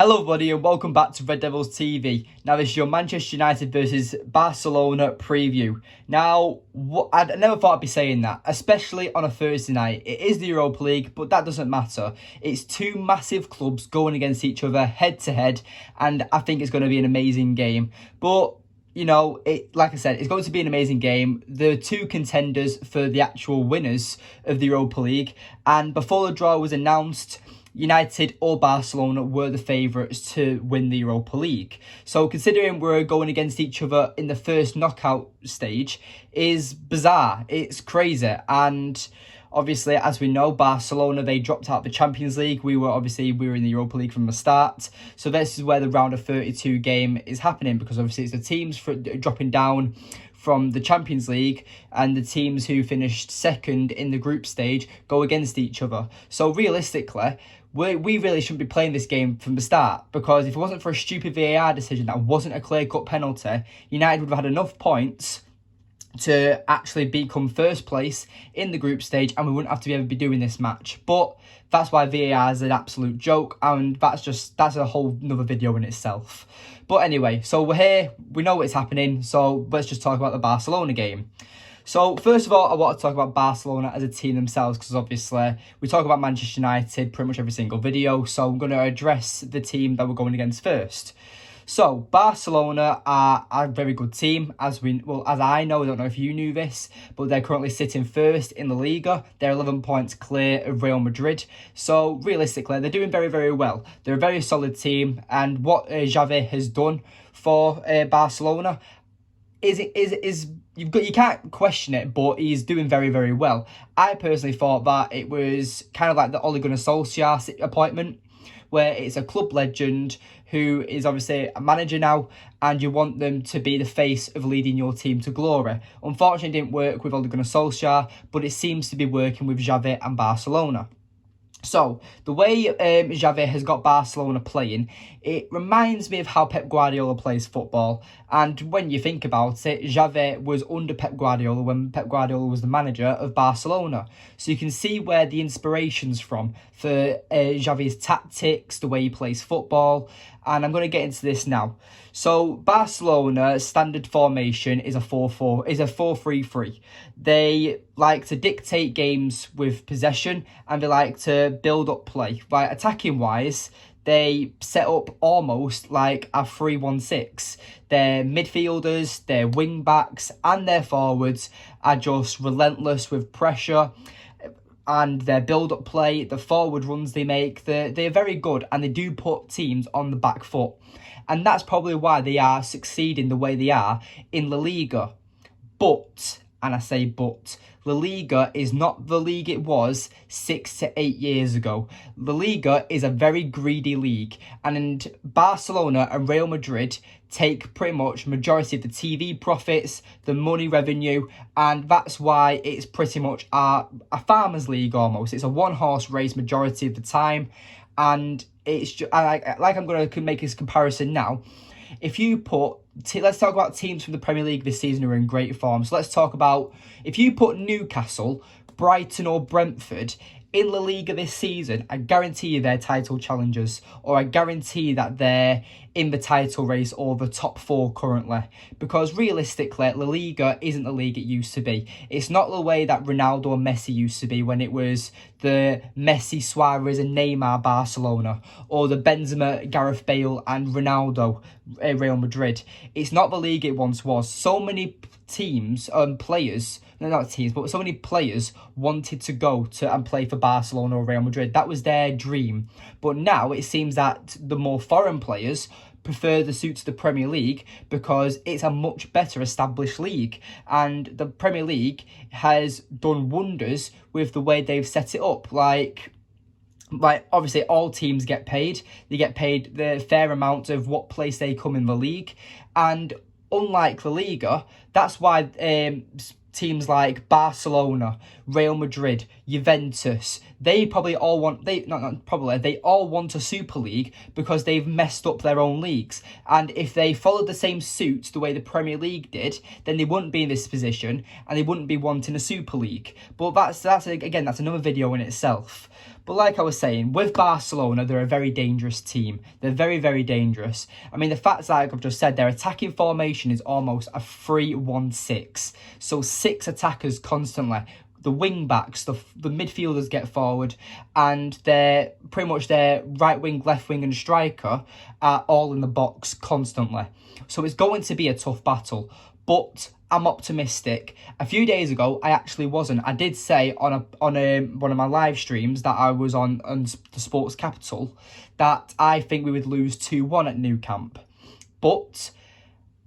Hello everybody and welcome back to Red Devils TV. Now this is your Manchester United versus Barcelona preview. Now, I never thought I'd be saying that, especially on a Thursday night. It is the Europa League, but that doesn't matter. It's two massive clubs going against each other head to head, and I think it's going to be an amazing game. But you know, like I said, it's going to be an amazing game. The two contenders for the actual winners of the Europa League, and before the draw was announced, United or Barcelona were the favourites to win the Europa League. So considering we're going against each other in the first knockout stage is bizarre. It's crazy. And obviously, as we know, Barcelona, they dropped out of the Champions League. We were in the Europa League from the start. So this is where the round of 32 game is happening, because obviously it's the teams dropping down from the Champions League, and the teams who finished second in the group stage go against each other. So realistically, we really shouldn't be playing this game from the start, because if it wasn't for a stupid VAR decision that wasn't a clear-cut penalty, United would have had enough points to actually become first place in the group stage, and we wouldn't have to ever be doing this match. But that's why VAR is an absolute joke, and that's a whole nother video in itself. But anyway, so we're here, we know what's happening, so let's just talk about the Barcelona game. So first of all, I want to talk about Barcelona as a team themselves, because obviously we talk about Manchester United pretty much every single video, so I'm going to address the team that we're going against first. So Barcelona are a very good team, as I know. I don't know if you knew this, but they're currently sitting first in the Liga. They're 11 points clear of Real Madrid. So realistically, they're doing very, very well. They're a very solid team, and what Xavi has done for Barcelona you can't question it, but he's doing very, very well. I personally thought that it was kind of like the Ole Gunnar Solskjaer appointment, where it's a club legend who is obviously a manager now, and you want them to be the face of leading your team to glory. Unfortunately, it didn't work with Ole Gunnar Solskjaer, but it seems to be working with Xavi and Barcelona. So, the way Xavi has got Barcelona playing, it reminds me of how Pep Guardiola plays football. And when you think about it, Xavi was under Pep Guardiola when Pep Guardiola was the manager of Barcelona. So you can see where the inspiration's from for Xavi's tactics, the way he plays football. And I'm going to get into this now. So Barcelona's standard formation is a 4-3-3. They like to dictate games with possession, and they like to build up play. Right, attacking wise, they set up almost like a 3-1-6. Their midfielders, their wing backs, and their forwards are just relentless with pressure. And their build-up play, the forward runs they make, they're very good, and they do put teams on the back foot. And that's probably why they are succeeding the way they are in La Liga. But, and I say but, La Liga is not the league it was 6 to 8 years ago. La Liga is a very greedy league, and Barcelona and Real Madrid take pretty much majority of the TV profits, the money revenue, and that's why it's pretty much a farmers league almost. It's a one-horse race majority of the time, and it's just, like I'm going to make this comparison now. If you put, let's talk about teams from the Premier League this season who are in great form. So let's talk about, if you put Newcastle, Brighton or Brentford in La Liga this season, I guarantee you they're title challengers, or I guarantee that they're in the title race or the top four currently. Because realistically, La Liga isn't the league it used to be. It's not the way that Ronaldo and Messi used to be, when it was the Messi, Suarez and Neymar Barcelona, or the Benzema, Gareth Bale and Ronaldo Real Madrid. It's not the league it once was. So many teams players, no, not teams, but so many players wanted to go to and play for Barcelona or Real Madrid. That was their dream. But now it seems that the more foreign players prefer the suit to the Premier League, because it's a much better established league, and the Premier League has done wonders with the way they've set it up. Like obviously all teams get paid. They get paid the fair amount of what place they come in the league, and unlike the Liga, that's why teams like Barcelona, Real Madrid, Juventus, they all want a Super League, because they've messed up their own leagues. And if they followed the same suit the way the Premier League did, then they wouldn't be in this position, and they wouldn't be wanting a Super League. But that's another video in itself. But like I was saying, with Barcelona, they're a very dangerous team. They're very, very dangerous. I mean, the fact, like I've just said, their attacking formation is almost a 3-1-6. So 6 attackers constantly. The wing backs, the midfielders get forward, and they're pretty much their right wing, left wing, and striker are all in the box constantly. So it's going to be a tough battle, but I'm optimistic. A few days ago, I actually wasn't. I did say on one of my live streams that I was on the Sports Capital that I think we would lose 2-1 at Nou Camp, but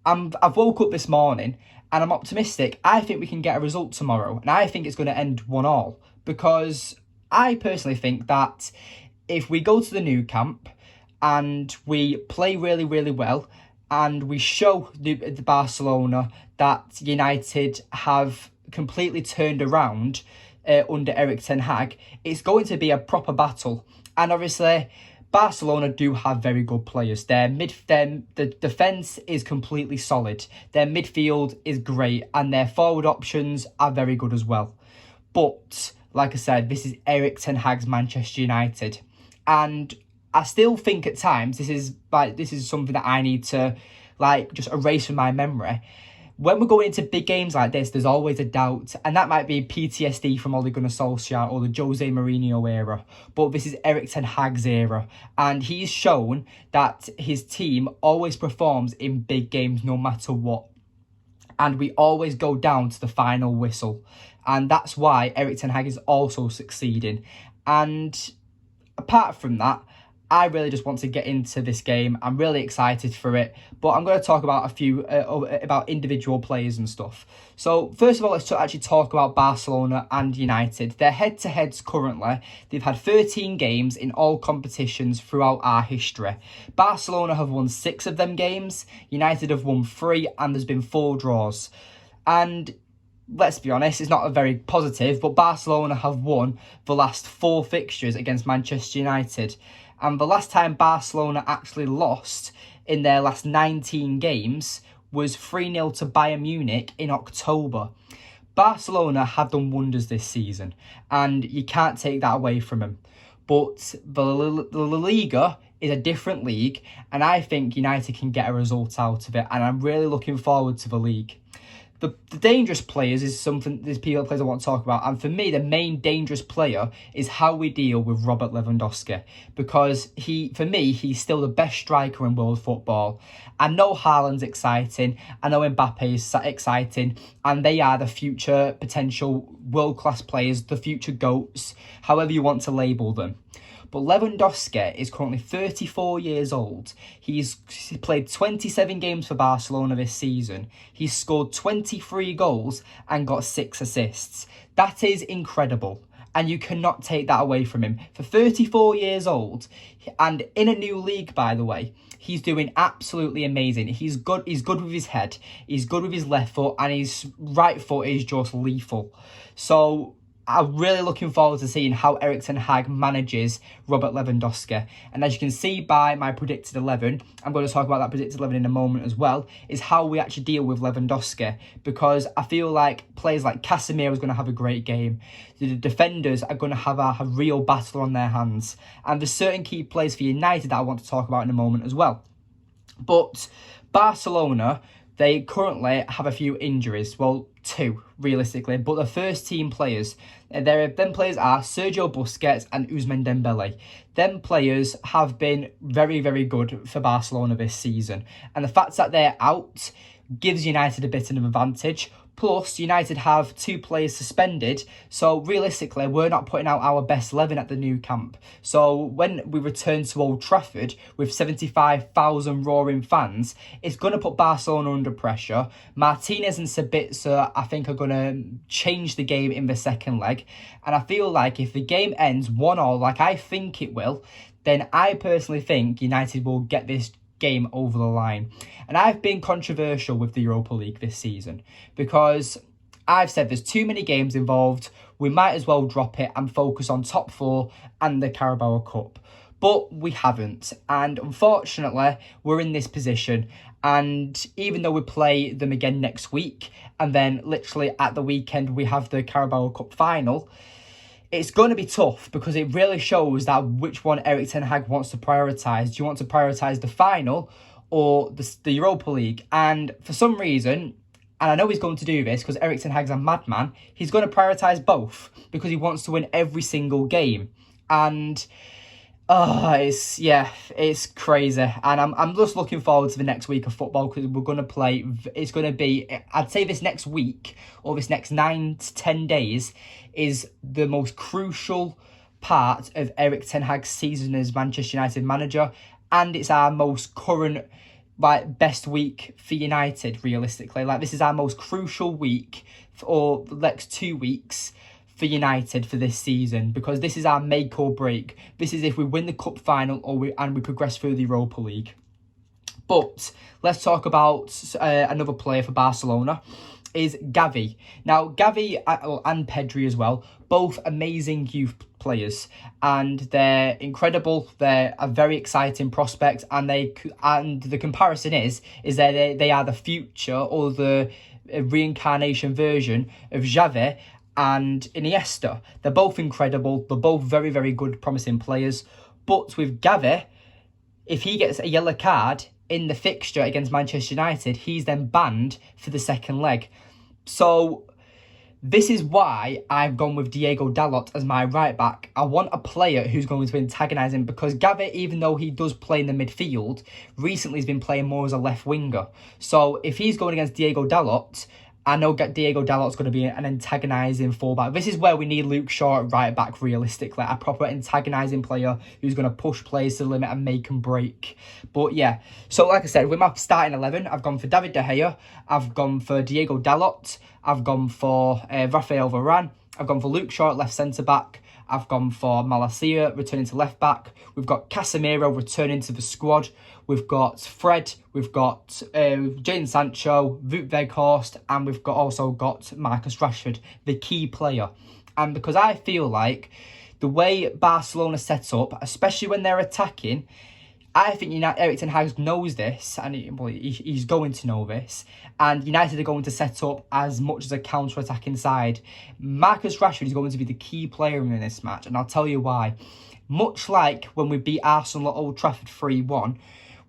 I've woke up this morning and I'm optimistic. I think we can get a result tomorrow, and I think it's going to end 1-1, because I personally think that if we go to the Nou Camp and we play really, really well, and we show the Barcelona that United have completely turned around under Erik ten Hag, it's going to be a proper battle. And obviously, Barcelona do have very good players. The defence is completely solid. Their midfield is great, and their forward options are very good as well. But like I said, this is Erik ten Hag's Manchester United, and I still think at times this is something that I need to just erase from my memory. When we're going into big games like this, there's always a doubt, and that might be PTSD from Ole Gunnar Solskjaer or the Jose Mourinho era, but this is Erik ten Hag's era, and he's shown that his team always performs in big games no matter what, and we always go down to the final whistle, and that's why Erik ten Hag is also succeeding. And apart from that, I really just want to get into this game. I'm really excited for it, but I'm going to talk about a few about individual players and stuff. So first of all, let's actually talk about Barcelona and United. Their head-to-heads currently, they've had 13 games in all competitions throughout our history. Barcelona have won 6 of them games, United have won 3, and there's been 4 draws. And let's be honest, it's not a very positive, but Barcelona have won the last 4 fixtures against Manchester United. And the last time Barcelona actually lost in their last 19 games was 3-0 to Bayern Munich in October. Barcelona have done wonders this season, and you can't take that away from them. But the La Liga is a different league, and I think United can get a result out of it, and I'm really looking forward to the league. The dangerous players is something there's players I want to talk about, and for me the main dangerous player is how we deal with Robert Lewandowski, because for me he's still the best striker in world football. I know Haaland's exciting, I know Mbappe is exciting, and they are the future potential world-class players, the future GOATs, however you want to label them. But Lewandowski is currently 34 years old. He's played 27 games for Barcelona this season. He's scored 23 goals and got 6 assists. That is incredible, and you cannot take that away from him. For 34 years old, and in a new league, by the way, he's doing absolutely amazing. He's good with his head, he's good with his left foot, and his right foot is just lethal. So I'm really looking forward to seeing how Erik ten Hag manages Robert Lewandowski. And as you can see by my predicted 11, I'm going to talk about that predicted 11 in a moment as well, is how we actually deal with Lewandowski. Because I feel like players like Casemiro is going to have a great game. The defenders are going to have a real battle on their hands. And there's certain key players for United that I want to talk about in a moment as well. But Barcelona, they currently have a few injuries. Well, 2, realistically. But the first team players, them players are Sergio Busquets and Ousmane Dembele. Them players have been very, very good for Barcelona this season. And the fact that they're out gives United a bit of an advantage. Plus, United have 2 players suspended, so realistically, we're not putting out our best 11 at the Nou Camp. So when we return to Old Trafford with 75,000 roaring fans, it's going to put Barcelona under pressure. Martinez and Sabitzer, I think, are going to change the game in the second leg. And I feel like if the game ends 1-1, like I think it will, then I personally think United will get this game over the line. And I've been controversial with the Europa League this season because I've said there's too many games involved. We might as well drop it and focus on top 4 and the Carabao Cup. But we haven't, and unfortunately we're in this position. And even though we play them again next week, and then literally at the weekend we have the Carabao Cup final, it's going to be tough because it really shows that which one Erik ten Hag wants to prioritise. Do you want to prioritise the final or the Europa League? And for some reason, and I know he's going to do this because Erik ten Hag's a madman, he's going to prioritise both because he wants to win every single game. And it's crazy, and I'm just looking forward to the next week of football because we're going to play. It's going to be, I'd say, this next week or this next 9 to 10 days is the most crucial part of Erik ten Hag's season as Manchester United manager, and it's our most current, best week for United. Realistically, this is our most crucial week or the next 2 weeks for United for this season, because this is our make or break. This is if we win the cup final or we progress through the Europa League. But let's talk about another player for Barcelona, is Gavi. Now, Gavi and Pedri as well, both amazing youth players, and they're incredible. They're a very exciting prospect, and the comparison is that they are the future or the reincarnation version of Xavi and Iniesta. They're both incredible. They're both very, very good, promising players. But with Gavi, if he gets a yellow card in the fixture against Manchester United, he's then banned for the second leg. So this is why I've gone with Diego Dalot as my right back. I want a player who's going to antagonise him, because Gavi, even though he does play in the midfield, recently has been playing more as a left winger. So if he's going against Diego Dalot, I know Diego Dalot's going to be an antagonising fullback. This is where we need Luke Shaw at right back, realistically. A proper antagonising player who's going to push players to the limit and make and break. But yeah, so like I said, with my starting 11, I've gone for David De Gea, I've gone for Diego Dalot, I've gone for Rafael Varane, I've gone for Luke Shaw at left centre-back, I've gone for Malacia returning to left back. We've got Casemiro returning to the squad. We've got Fred. We've got Jadon Sancho, Wout Weghorst, and we've also got Marcus Rashford, the key player. And because I feel like the way Barcelona sets up, especially when they're attacking, I think Erik ten Hag knows this, and he's going to know this, and United are going to set up as much as a counter-attacking side. Marcus Rashford is going to be the key player in this match, and I'll tell you why. Much like when we beat Arsenal at Old Trafford 3-1,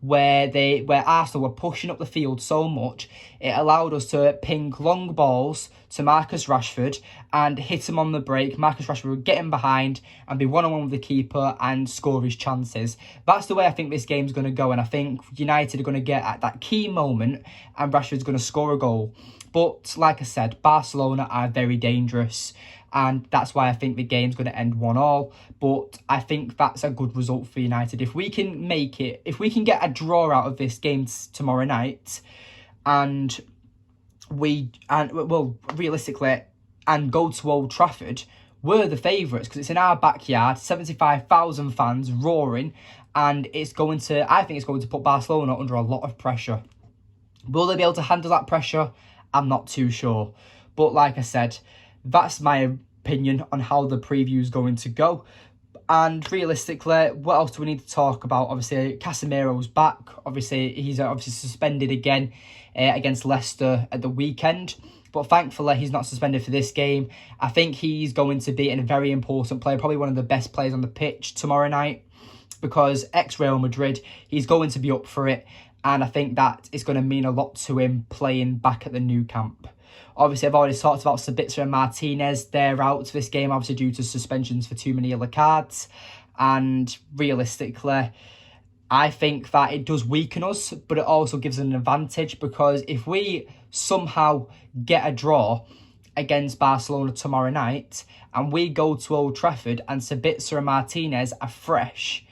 where Arsenal were pushing up the field so much, it allowed us to ping long balls to Marcus Rashford and hit him on the break. Marcus Rashford would get him behind and be one-on-one with the keeper and score his chances. That's the way I think this game's going to go, and I think United are going to get at that key moment and Rashford's going to score a goal. But like I said, Barcelona are very dangerous, and that's why I think the game's going to end 1-1. But I think that's a good result for United. If we can make it, if we can get a draw out of this game tomorrow night, and realistically, and go to Old Trafford, we're the favourites because it's in our backyard, 75,000 fans roaring, and I think it's going to put Barcelona under a lot of pressure. Will they be able to handle that pressure? I'm not too sure. But like I said, that's my opinion on how the preview is going to go. And realistically, what else do we need to talk about? Obviously, Casemiro's back. Obviously, he's suspended again against Leicester at the weekend. But thankfully, he's not suspended for this game. I think he's going to be a very important player, probably one of the best players on the pitch tomorrow night, because ex-Real Madrid, he's going to be up for it. And I think that is going to mean a lot to him playing back at the Nou Camp. Obviously, I've already talked about Sabitzer and Martinez. They're out for this game, obviously due to suspensions for too many yellow cards. And realistically, I think that it does weaken us, but it also gives an advantage, because if we somehow get a draw against Barcelona tomorrow night and we go to Old Trafford and Sabitzer and Martinez are fresh,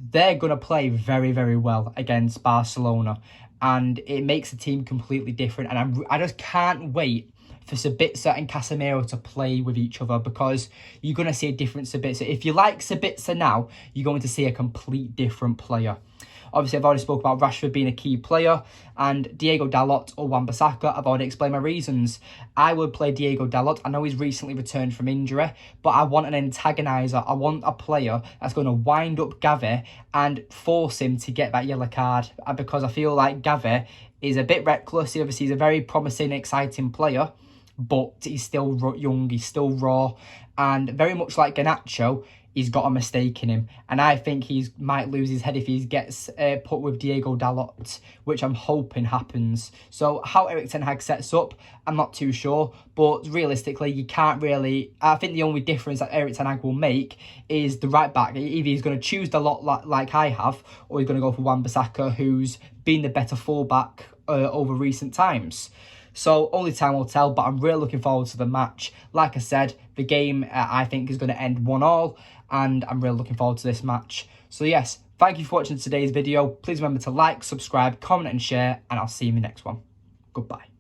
they're going to play very, very well against Barcelona. And it makes the team completely different. And I just can't wait for Sabitzer and Casemiro to play with each other, because you're going to see a different Sabitzer. If you like Sabitzer now, you're going to see a complete different player. Obviously, I've already spoke about Rashford being a key player, and Diego Dalot or Wan-Bissaka, I've already explained my reasons. I would play Diego Dalot. I know he's recently returned from injury, but I want an antagoniser. I want a player that's going to wind up Gavi and force him to get that yellow card, because I feel like Gavi is a bit reckless. Obviously, he's a very promising, exciting player, but he's still young, he's still raw, and very much like Garnacho, he's got a mistake in him, and I think he might lose his head if he gets put with Diego Dalot, which I'm hoping happens. So how Erik ten Hag sets up, I'm not too sure, but realistically, you can't really. I think the only difference that Erik ten Hag will make is the right back. Either he's going to choose Dalot like I have, or he's going to go for Wan-Bissaka, who's been the better fullback over recent times. So only time will tell, but I'm really looking forward to the match. Like I said, the game I think is going to end 1-1, and I'm really looking forward to this match. So yes, thank you for watching today's video. Please remember to like, subscribe, comment and share, and I'll see you in the next one. Goodbye.